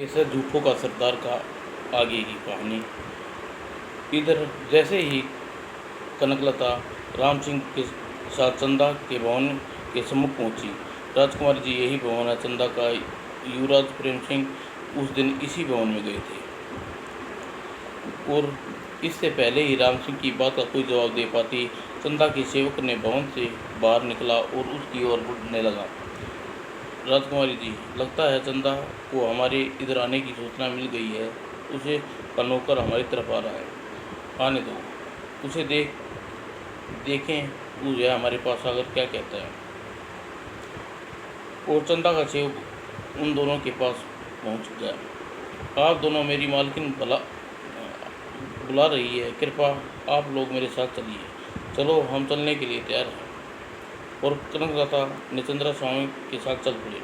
ऐसा झूठों का सरदार का आगे की कहानी। इधर जैसे ही कनकलता राम सिंह के साथ चंदा के भवन के सम्मुख पहुंची। राजकुमारी जी, यही भवन है चंदा का। युवराज प्रेम सिंह उस दिन इसी भवन में गए थे और इससे पहले ही राम सिंह की बात का कोई जवाब दे पाती, चंदा के सेवक ने भवन से बाहर निकला और उसकी ओर बढ़ने लगा। राजकुमारी जी, लगता है चंदा को हमारे इधर आने की सूचना मिल गई है। उसे का नौकर हमारी तरफ आ रहा है। आने दो, उसे देखें वो जो है हमारे पास आकर क्या कहता है। और चंदा का सेवक उन दोनों के पास पहुंच गया। आप दोनों, मेरी मालकिन बुला रही है, कृपया आप लोग मेरे साथ चलिए। चलो, हम चलने के लिए तैयार हैं। और कनकलता ने चंद्रा स्वामी के साथ चल पड़े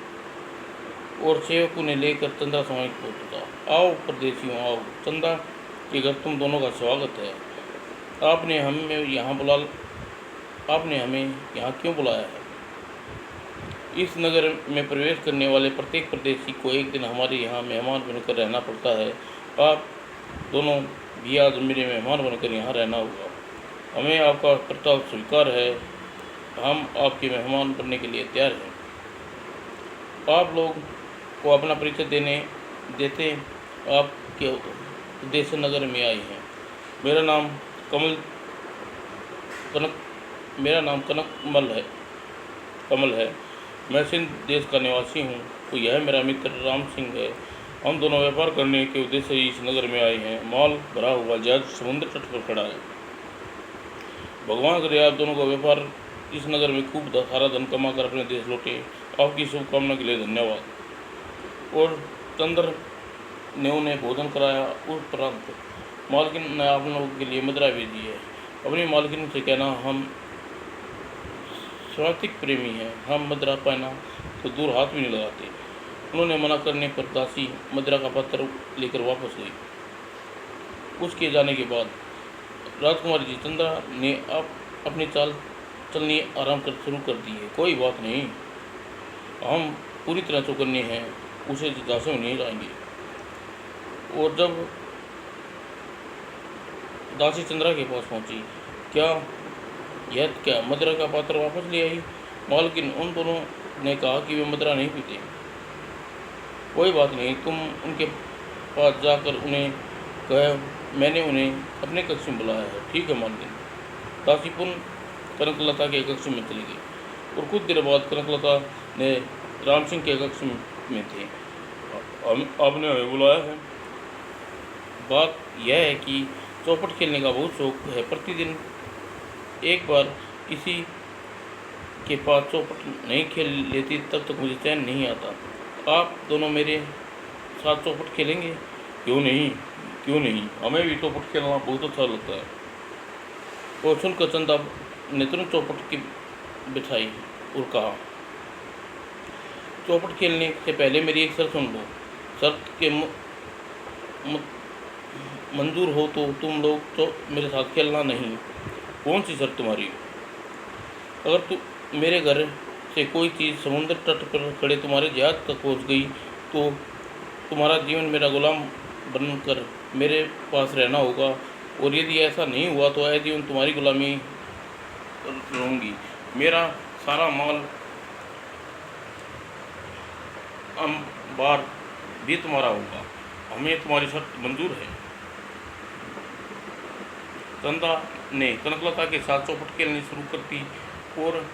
और सेवक ने लेकर चंद्रा स्वामी को पहुँचा। आओ परदेसियों, आओ, चंदा के घर तुम दोनों का स्वागत है। आपने हमें यहाँ क्यों बुलाया है? इस नगर में प्रवेश करने वाले प्रत्येक परदेसी को एक दिन हमारे यहाँ मेहमान बनकर रहना पड़ता है। आप दोनों भी आज मेरे मेहमान बनकर यहाँ रहना होगा। हमें आपका प्रस्ताव स्वीकार है। हम आपके मेहमान बनने के लिए तैयार हैं। आप लोग को अपना परिचय देते आपके उद्देश्य नगर में आए हैं। मेरा नाम कमल है। मैं सिंध देश का निवासी हूँ। तो यह मेरा मित्र राम सिंह है। हम दोनों व्यापार करने के उद्देश्य से इस नगर में आए हैं। माल भरा हुआ जहाज समुद्र तट पर खड़ा है। भगवान करे आप दोनों का व्यापार इस नगर में खूब सारा धन कमा कर अपने देश लौटे। आपकी शुभकामना के लिए धन्यवाद। और चंद्र ने उन्हें भोजन कराया। उस उपरांत मालकिन ने आप लोगों के लिए मुद्रा भेजी है। अपनी मालकिन से कहना हम स्वार्थिक प्रेमी हैं। हम मुद्रा पाना तो दूर हाथ भी नहीं लगाते। उन्होंने मना करने पर दासी मुद्रा का पत्र लेकर वापस गई। उसके जाने के बाद राजकुमारी जी, चंद्रा ने अब अपनी चाल चलनी आराम कर शुरू कर दी है। कोई बात नहीं, हम पूरी तरह चौकन्ने हैं, उसे जिज्ञासा में नहीं जाएंगे। और जब दासी चंद्रा के पास पहुंची, क्या मदिरा का पात्र वापस ले आई? मालकिन, उन दोनों ने कहा कि वे मदिरा नहीं पीते। कोई बात नहीं, तुम उनके पास जाकर उन्हें कह मैंने उन्हें अपने कक्ष में बुलाया है। ठीक है मालकिन। दासी पुनः कनकलता के कक्ष में चली गई और कुछ देर बाद कनकलता ने राम सिंह के कक्ष में थे। आपने हमें बुलाया है? बात यह है कि चौपट खेलने का बहुत शौक है। प्रतिदिन एक बार किसी के पास चौपट नहीं खेल लेती तब तक मुझे चैन नहीं आता। आप दोनों मेरे साथ चौपट खेलेंगे? क्यों नहीं, हमें भी चौपट खेलना बहुत अच्छा लगता है। और सुनकर चंदा ने तुरंत चौपट की बिठाई और कहा, चौपट खेलने से पहले मेरी एक शर्त सुन लो। शर्त के मंजूर हो तो तुम लोग तो मेरे साथ खेलना नहीं। कौन सी शर्त तुम्हारी? अगर तुम मेरे घर से कोई चीज़ समुद्र तट पर खड़े तुम्हारे जहाज तक पहुंच गई तो तुम्हारा जीवन मेरा गुलाम बनकर मेरे पास रहना होगा। और यदि ऐसा नहीं हुआ तो यह जीवन तुम्हारी गुलामी रहूँगी। मेरा सारा माल अंबार भी तुम्हारा होगा। हमें तुम्हारी शर्त मंजूर है। चंदा ने कनकलता के साथ चौपट खेलनी शुरू कर दी और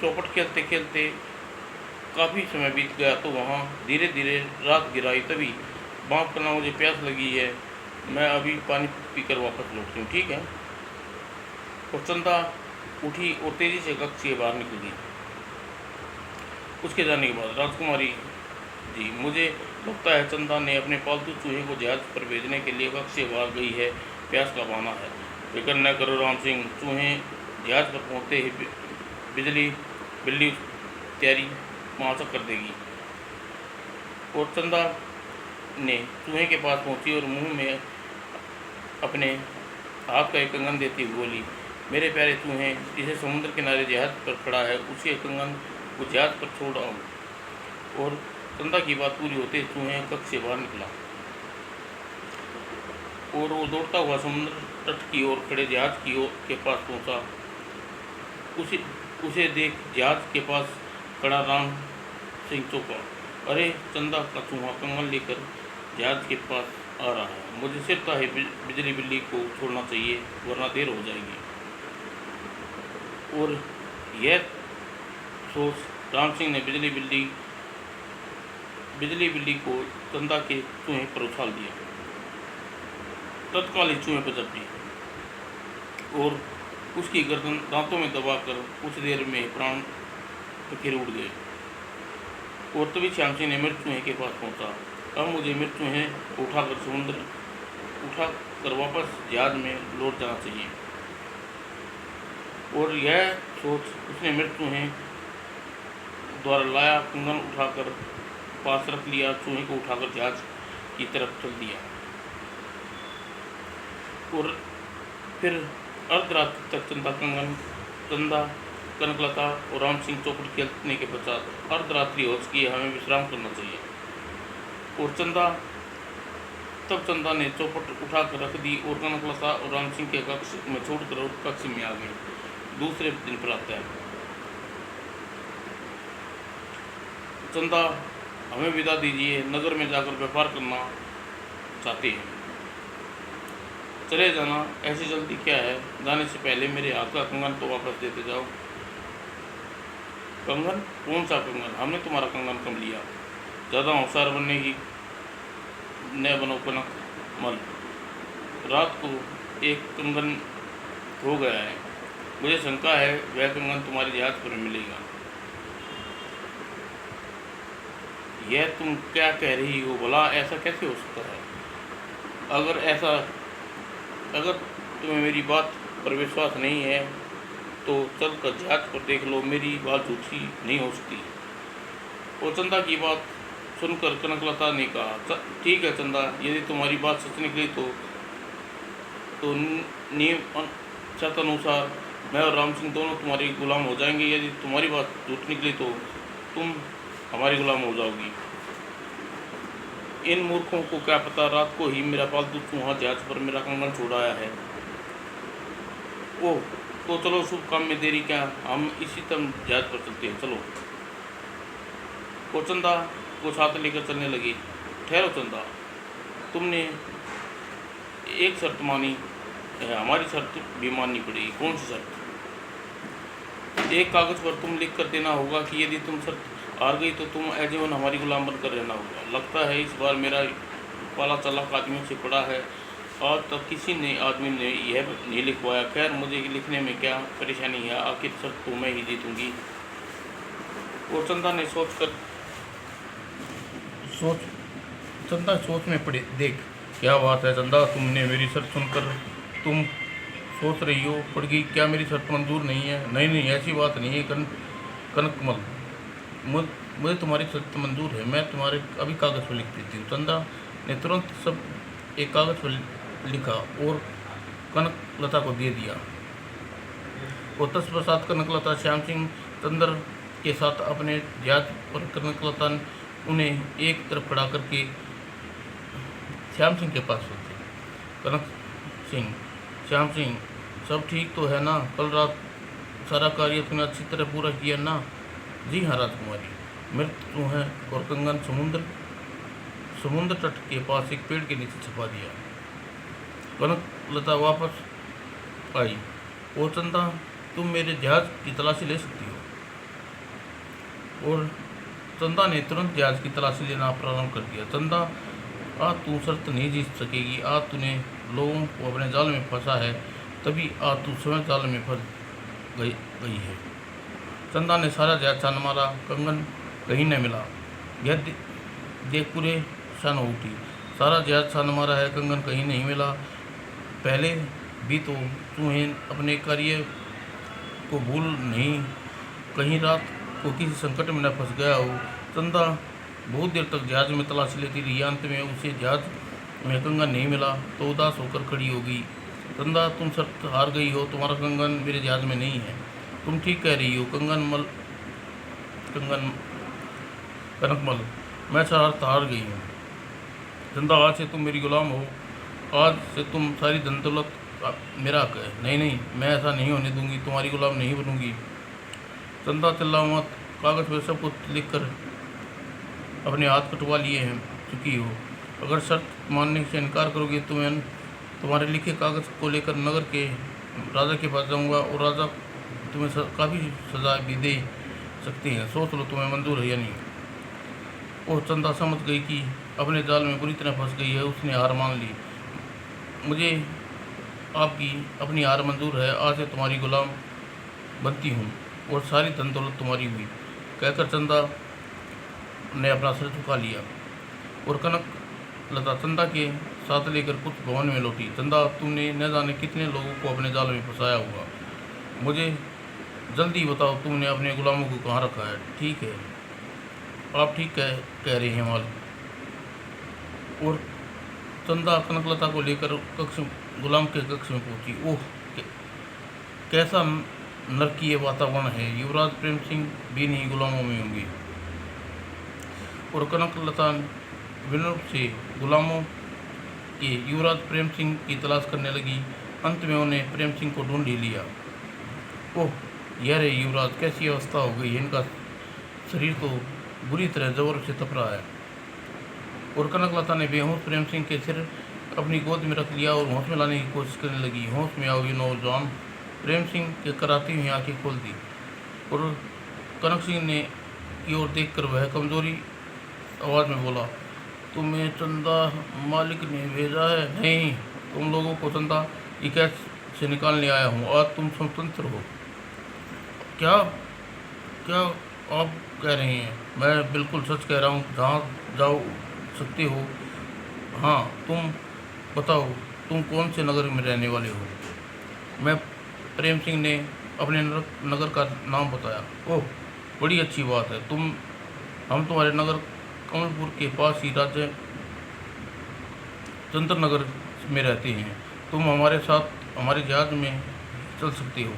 चौपट खेलते खेलते काफ़ी समय बीत गया। तो वहाँ धीरे धीरे रात गिराई। तभी माफ़ करना, मुझे प्यास लगी है, मैं अभी पानी पीकर वापस लौटती हूँ। ठीक है। और चंदा उठी और तेज़ी से कक्ष से बाहर निकल गई। उसके जाने के बाद राजकुमारी जी, मुझे लगता है चंदा ने अपने पालतू चूहे को जहाज पर भेजने के लिए कक्ष से बाहर गई है। प्यास का बहाना है। फिक्र न करो राम सिंह, चूहे जहाज पर पहुँचते ही बिल्ली तैयारी मुआवजा कर देगी। और चंदा ने चूहे के पास पहुँची और मुंह में अपने हाथ का एक कंगन देती हुई बोली, मेरे प्यारे चूहे, जिसे समुद्र किनारे जहाज पर खड़ा है उसी कंगन को जहाज पर छोड़ आओ। और चंदा की बात पूरी होते चूहे कक्ष से बाहर निकला और वो दौड़ता हुआ समुद्र तट की ओर खड़े जहाज की ओर के पास पहुंचा। उसे देख जहाज के पास खड़ा राम सिंह चौंका। अरे, चंदा का चूहा कंगन लेकर जहाज के पास आ रहा है। मुझे सिरता है बिजली बिल्ली को छोड़ना चाहिए, वरना देर हो जाएगी। और यह सोच राम सिंह ने बिजली बिल्ली को चंदा के चूहे पर उछाल दिया। तत्काल ही चूहे पर झपटी और उसकी गर्दन दांतों में दबाकर कुछ देर में प्राण फिर उड़ गए। और तभी श्याम सिंह ने मृत चूहे के पास पहुंचा। अब मुझे मृत चूहे उठाकर वापस जहाज में लौट जाना चाहिए। और यह सोच उसने मृत चूहे द्वारा लाया कंगन उठाकर पास रख लिया। चूहे को उठाकर जहाज की तरफ चल दिया और फिर अर्धरात्रि तक चंदा कनकलता और राम सिंह चौपट खेलने के पश्चात अर्धरात्रि हो चुकी है, हमें विश्राम करना चाहिए। और चंदा ने चौपट उठाकर रख दी और कनकलता और राम सिंह के कक्ष में छोड़कर कक्ष में आ गई। दूसरे दिन प्रातः है। चंदा, हमें विदा दीजिए, नगर में जाकर व्यापार करना चाहते हैं। चले जाना, ऐसी जल्दी क्या है? जाने से पहले मेरे हाथ का कंगन तो वापस देते जाओ। कंगन? कौन सा कंगन? हमने तुम्हारा कंगन कम लिया। ज़्यादा होशियार बनने की न बनो कनक मल। रात को एक कंगन हो गया है, मुझे शंका है वह कंगन तुम्हारे जहाज पर मिलेगा। यह तुम क्या कह रही हो भला? ऐसा कैसे हो सकता है? अगर तुम्हें मेरी बात पर विश्वास नहीं है तो चल कर जहाज पर देख लो, मेरी बात झूठी नहीं हो सकती। और चंदा की बात सुनकर कनकलता ने कहा, ठीक है चंदा, यदि तुम्हारी बात सच निकली तो नियम अनुसार मैं और राम सिंह दोनों तुम्हारे गुलाम हो जाएंगे। यदि तुम्हारी बात झूठ निकली तो तुम हमारी गुलाम हो जाओगी। इन मूर्खों को क्या पता, रात को ही मेरा पालतू चूहा जहाज पर मेरा कंगन छोड़ाया है। ओह, तो चलो, शुभ काम में देरी क्या, हम इसी तरह जहाज पर चलते हैं, चलो। वो चंदा को साथ लेकर चलने लगी। ठहरो चंदा, तुमने एक शर्त मानी है, हमारी शर्त भी माननी पड़ेगी। कौन सी शर्त? एक कागज़ पर तुम लिख कर देना होगा कि यदि तुम शर्त हार गई तो तुम आजीवन हमारी गुलाम बनकर रहना होगा। लगता है इस बार मेरा पाला चालाक आदमियों से पड़ा है। आज तक किसी ने आदमी ने यह नहीं लिखवाया। खैर, मुझे लिखने में क्या परेशानी है, आखिर शर्त तो मैं ही जीतूंगी। और चंदा सोच में पड़ी। देख, क्या बात है चंदा, तुमने मेरी शर्त सुनकर तुम सोच रही हो पड़ गई क्या मेरी शर्त मंजूर नहीं है? नहीं, ऐसी बात नहीं है कनकमल, मुझे तुम्हारी शर्त मंजूर है। मैं तुम्हारे अभी कागज़ पर लिख देती हूँ। चंदा ने तुरंत सब एक कागज़ पर लिखा और कनकलता को दे दिया। और तत्पश्चात कनकलता श्याम सिंह चंद्र के साथ अपने जहाज पर कनकलता उन्हें एक तरफ खड़ा करके श्याम सिंह के पास होते। श्याम सिंह, सब ठीक तो है ना? कल रात सारा कार्य तुमने अच्छी तरह पूरा किया ना? जी हाँ राजकुमारी, मृत चूहे और कंगन समुद्र तट के पास एक पेड़ के नीचे छुपा दिया। कनकलता वापस आई। और चंदा, तुम मेरे जहाज की तलाशी ले सकती हो। और चंदा ने तुरंत जहाज की तलाशी लेना प्रारंभ कर दिया। चंदा, आज तू शर्त नहीं जीत सकेगी। आज तूने लोगों को अपने जाल में फंसा है, तभी आज तू स्वयं जाल में फंस गई है। चंदा ने सारा जहाज छान मारा, कंगन कहीं न मिला। यह देख पूरे शन उठी। सारा जहाज छान मारा है, कंगन कहीं नहीं मिला। पहले भी तो चूहे अपने कार्य को भूल नहीं, कहीं रात को किसी संकट में न फंस गया हो। चंदा बहुत देर तक जहाज में तलाशी लेती रही। अंत में उसे जहाज में कंगन नहीं मिला तो उदास होकर खड़ी हो गई। चंदा, तुम शर्त हार गई हो, तुम्हारा कंगन मेरे जहाज में नहीं है। तुम ठीक कह रही हो कनकमल, मैं शरारत हार गई हूँ। चंदा, आज से तुम मेरी गुलाम हो। आज से तुम सारी धन दौलत मेरा हक है। नहीं नहीं, मैं ऐसा नहीं होने दूंगी, तुम्हारी गुलाम नहीं बनूंगी। चंदा, चिल्लाओ मत। कागज़ पे सब कुछ लिख कर अपने हाथ कटवा लिए हैं चुकी हो। अगर शर्त मानने से इनकार करोगे तो मैं तुम्हारे लिखे कागज़ को लेकर नगर के राजा के पास जाऊंगा और राजा तुम्हें काफ़ी सजा भी दे सकते हैं। सोच लो तुम्हें मंजूर है या नहीं। वो चंदा समझ गई कि अपने जाल में बुरी तरह फंस गई है। उसने हार मान ली। मुझे आपकी अपनी हार मंजूर है। आज से तुम्हारी गुलाम बनती हूँ और सारी धन दौलत तुम्हारी हुई, कहकर चंदा ने अपना सिर झुका लिया। और कनक लता चंदा के साथ लेकर कुछ भवन में लौटी। चंदा, तुमने न जाने कितने लोगों को अपने जाल में फंसाया होगा। मुझे जल्दी बताओ, तुमने अपने गुलामों को कहाँ रखा है? ठीक है, आप ठीक कह रहे हैं मालिक। और चंदा कनकलता को लेकर गुलाम के कक्ष में पहुंची। ओह, कैसा नरकीय वातावरण है। युवराज प्रेम सिंह भी नहीं गुलामों में होंगे। और कनकलता विनोद से गुलामों के युवराज प्रेम सिंह की तलाश करने लगी। अंत में उन्हें प्रेम सिंह को ढूंढ ही लिया। ओह, यह रे युवराज, कैसी अवस्था हो गई। इनका शरीर तो बुरी तरह जोर से तप रहा है। और कनकलता ने बेहोश प्रेम सिंह के सिर अपनी गोद में रख लिया और होश में लाने की कोशिश करने लगी। होश में आओ ये नौजवान, प्रेम सिंह के कराती हुई आंखें खोल दी। और कनक सिंह ने की ओर देखकर वह कमजोरी आवाज़ में बोला, तुम्हें चंदा मालिक ने भेजा है? नहीं, तुम लोगों को चंदा की कैद से निकालने आया हूँ। आज तुम स्वतंत्र हो। क्या क्या आप कह रहे हैं? मैं बिल्कुल सच कह रहा हूँ। जहाँ जाओ सकते हो। हाँ, तुम बताओ, तुम कौन से नगर में रहने वाले हो? मैं प्रेम सिंह ने अपने नगर का नाम बताया। ओह, बड़ी अच्छी बात है। हम तुम्हारे नगर कमलपुर के पास ही राज्य चंद्र नगर में रहते हैं। तुम हमारे साथ हमारे जहाज में चल सकते हो।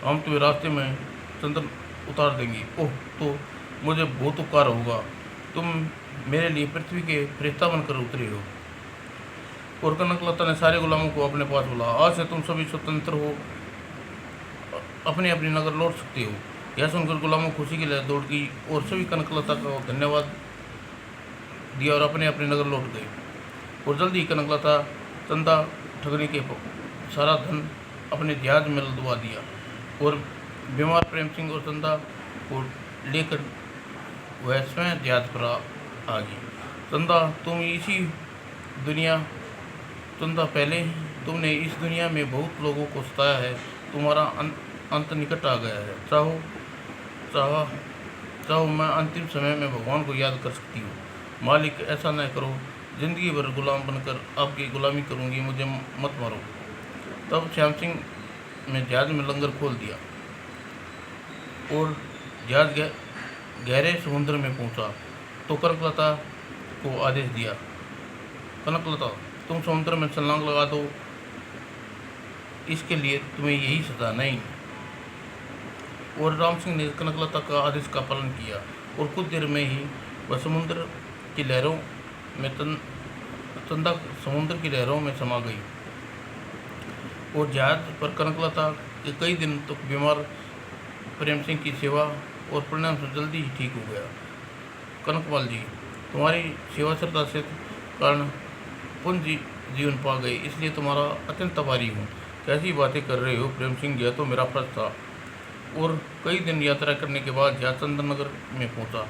हम तुम्हें रास्ते में चंद्र उतार देंगे। ओह, तो मुझे बहुत उपकार होगा। तुम मेरे लिए पृथ्वी के फरिश्ता बनकर उतरे हो। और कनकलता ने सारे गुलामों को अपने पास बुला। आज से तुम सभी स्वतंत्र हो, अपने अपने नगर लौट सकते हो। यह सुनकर गुलामों खुशी की लहर दौड़ गई और सभी कनकलता को धन्यवाद दिया और अपने अपने नगर लौट गए। और जल्दी ही कनकलता चंदा ठगने के सारा धन अपने जहाज में लदवा दिया और बीमार प्रेम सिंह और चंदा को लेकर वह स्वयं जहाज पर आ गई। चंदा, पहले तुमने इस दुनिया में बहुत लोगों को सताया है। तुम्हारा अंत निकट आ गया है। चाहो मैं अंतिम समय में भगवान को याद कर सकती हूँ। मालिक, ऐसा न करो। जिंदगी भर गुलाम बनकर आपकी गुलामी करूँगी। मुझे मत मारो। तब श्याम सिंह ने जहाज में लंगर खोल दिया और जहाज गहरे समुद्र में पहुंचा तो कनकलता को आदेश दिया, कनकलता, तुम समुद्र में छलांग लगा दो। इसके लिए तुम्हें यही सजा। नहीं। और राम सिंह ने कनकलता का आदेश का पालन किया और कुछ देर में ही वह समुद्र की लहरों में चंदा समुद्र की लहरों में समा गई। और जहाज पर कनकलता के कई दिन तक बीमार प्रेम सिंह की सेवा और परिणाम से जल्दी ही ठीक हो गया। कनकपाल जी, तुम्हारी सेवा श्रद्धा से कारण पुण्य जीवन पा गए, इसलिए तुम्हारा अत्यंत आभारी हूँ। कैसी बातें कर रहे हो प्रेम सिंह? यह तो मेरा फर्ज था। और कई दिन यात्रा करने के बाद जहाँ चंद्रनगर में पहुँचा।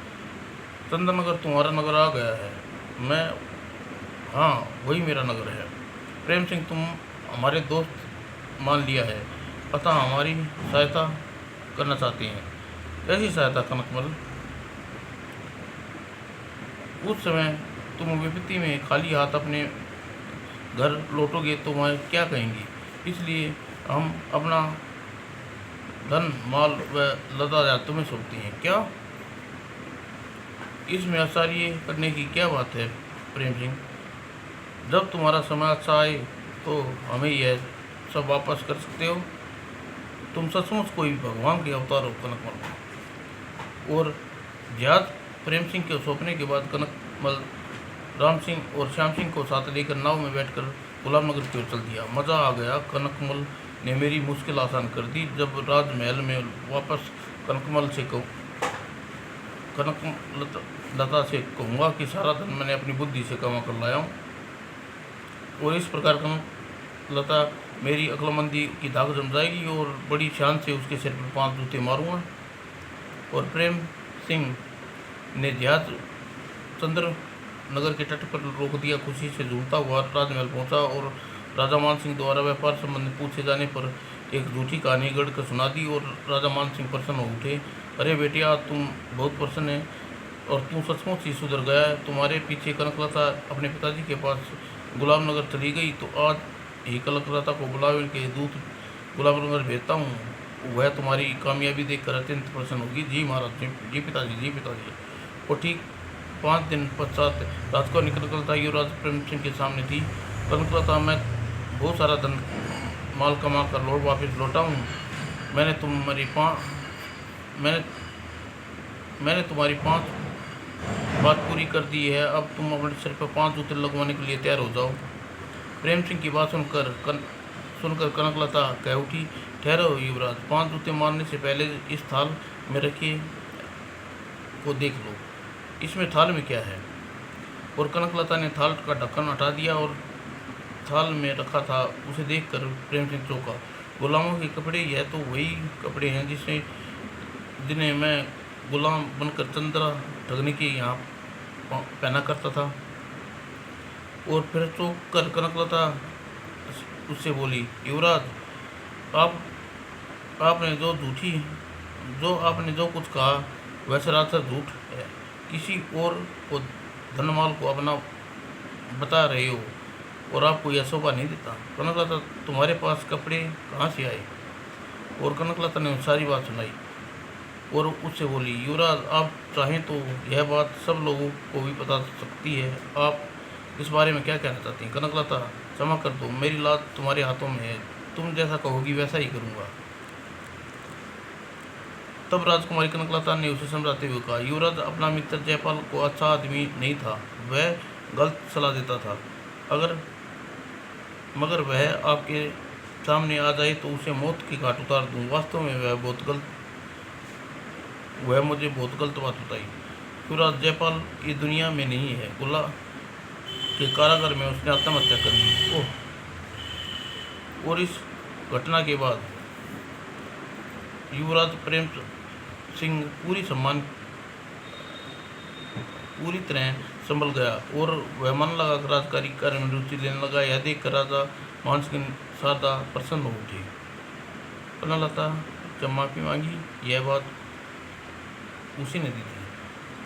चंद्रनगर तुम्हारा नगर आ गया है। हाँ, वही मेरा नगर है। प्रेम सिंह, तुम हमारे दोस्त मान लिया है, अतः हमारी सहायता करना चाहते हैं। कैसी सहायता कनकमल? उस समय तुम विपत्ति में खाली हाथ अपने घर लौटोगे तो मैं क्या कहेंगी? इसलिए हम अपना धन माल व लदा तुम्हें सौंपते हैं। क्या इसमें आश्चर्य करने की क्या बात है प्रेम सिंह? जब तुम्हारा समय अच्छा आए तो हमें यह सब वापस कर सकते हो। तुम सचमुच कोई भगवान के अवतार हो कनकमल। और जहाज प्रेम सिंह के सौंपने के बाद कनक मल राम सिंह और श्याम सिंह को साथ लेकर नाव में बैठकर गुलामनगर की ओर चल दिया। मज़ा आ गया। कनकमल ने मेरी मुश्किल आसान कर दी। जब राजमहल में वापस कनकलता से कहूँगा कि सारा धन मैंने अपनी बुद्धि से कमा कर लाया हूँ, और इस प्रकार कनकलता मेरी अक्लमंदी की धाक जम जाएगी और बड़ी शान से उसके सिर पर 5 जूते मारूंगा। और प्रेम सिंह ने जहाज चंद्र नगर के तट पर रोक दिया। खुशी से झूमता हुआ राजमहल पहुंचा और राजा मान सिंह द्वारा व्यापार संबंधी पूछे जाने पर एक झूठी कहानी गढ़कर सुना दी और राजा मान सिंह प्रसन्न हो उठे। अरे बेटिया, तुम बहुत प्रसन्न है और तू सचमुच ही सुधर गया है। तुम्हारे पीछे कनकलता अपने पिताजी के पास गुलामनगर चली गई, तो आज ही कनकलता को बुलावे के दूत गुलामनगर भेजता हूँ। वह तुम्हारी कामयाबी देखकर अत्यंत प्रसन्न होगी। जी महाराज, जी पिताजी, जी पिताजी। और ठीक 5 दिन पश्चात रात को कनकलता युवराज प्रेम सिंह के सामने थी। कनकलता, मैं बहुत सारा धन माल कमा कर वापस लौटा हूँ। मैंने तुम्हारी 5 बात पूरी कर दी है। अब तुम अपने सिर पर 5 जूते लगवाने के लिए तैयार हो जाओ। प्रेम सिंह की बात सुनकर कनकलता कह उठी, ठहरो युवराज, 5 जूते मारने से पहले इस थाल में रखे को देख लो। इसमें थाल में क्या है? और कनकलता ने थाल का ढक्कन हटा दिया और थाल में रखा था उसे देखकर प्रेम सिंह चौंका। गुलामों के कपड़े, यह तो वही कपड़े हैं जिन्हें मैं गुलाम बनकर चंद्रा ठगने के यहाँ पहना करता था। और फिर चौंक कर कनकलता उससे बोली, युवराज, आपने जो कुछ कहा वह सरासर झूठ है। किसी और को धनमाल को अपना बता रहे हो और आपको यह शोभा नहीं देता। कनकलता, तुम्हारे पास कपड़े कहाँ से आए? और कनकलता ने सारी बात सुनाई और उससे बोली, युवराज, आप चाहें तो यह बात सब लोगों को भी बता सकती है। आप इस बारे में क्या कहना चाहती हैं? कनकलता, क्षमा कर दो, मेरी लाज तुम्हारे हाथों में है। तुम जैसा कहोगी वैसा ही करूँगा। तब राजकुमारी कनकलता ने उसे समझाते हुए कहा, युवराज, अपना मित्र जयपाल को अच्छा आदमी नहीं था, वह गलत सलाह देता था। मगर वह आपके सामने आ जाए तो उसे मौत की घाट उतार दूं। वास्तव में वह मुझे बहुत गलत बात बताई। युवराज, जयपाल ये दुनिया में नहीं है। गुला के कारागार में उसने आत्महत्या कर ली। ओह! और इस घटना के बाद युवराज प्रेम सिंह पूरी तरह संभल गया और वह मन लगा राजकारी कार्य में रुचि लेने लगा। यह देखकर राजा मान सिंह शारदा प्रसन्न हो उठी। कनकलता जब माफ़ी मांगी, यह बात उसी ने दी थी।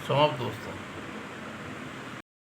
समाप्त दोस्तों।